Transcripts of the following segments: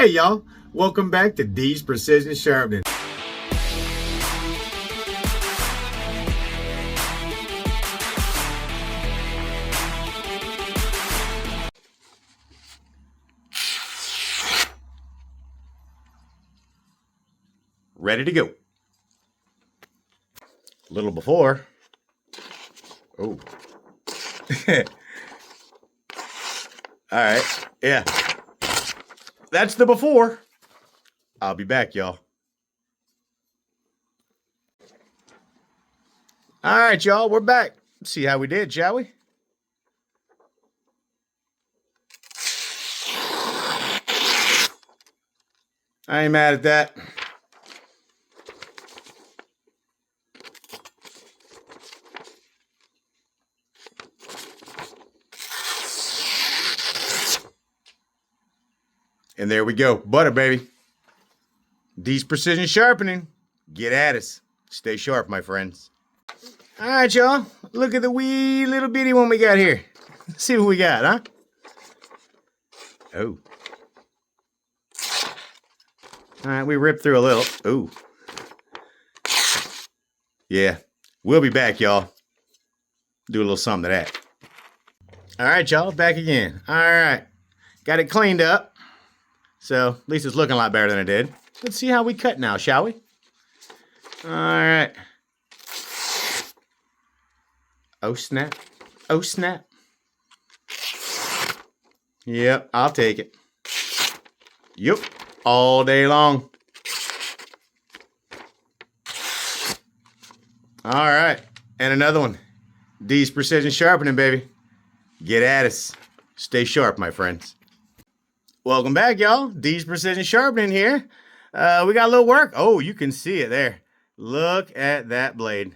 Hey y'all, welcome back to D's Precision Sharpening. Ready to go. A little before. Oh. All right, yeah. That's the before. I'll be back, y'all. All right, y'all, we're back. Let's see how we did, shall we? I ain't mad at that. And there we go. Butter, baby. D's Precision Sharpening. Get at us. Stay sharp, my friends. All right, y'all. Look at the wee little bitty one we got here. Let's see what we got, huh? Oh. All right, we ripped through a little. Ooh. Yeah. We'll be back, y'all. Do a little something to that. All right, y'all. Back again. All right. Got it cleaned up. So, at least it's looking a lot better than it did. Let's see how we cut now, shall we? All right. Oh, snap. Oh, snap. Yep, I'll take it. Yep, all day long. All right, and another one. D's Precision Sharpening, baby. Get at us. Stay sharp, my friends. Welcome back, y'all. D's Precision Sharpening here. We got a little work. Oh, you can see it there. Look at that blade.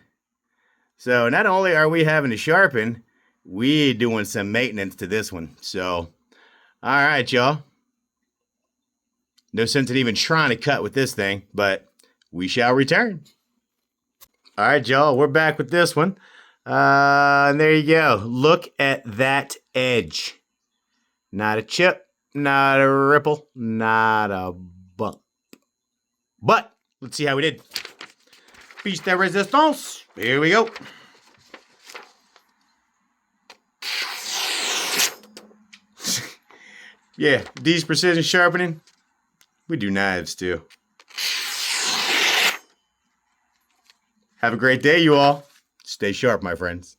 So not only are we having to sharpen, we're doing some maintenance to this one. So, all right, y'all. No sense in even trying to cut with this thing, but we shall return. All right, y'all, we're back with this one. And there you go. Look at that edge. Not a chip. Not a ripple, not a bump. But let's see how we did. Piece de resistance. Here we go. Yeah, D's Precision Sharpening. We do knives too. Have a great day, you all. Stay sharp, my friends.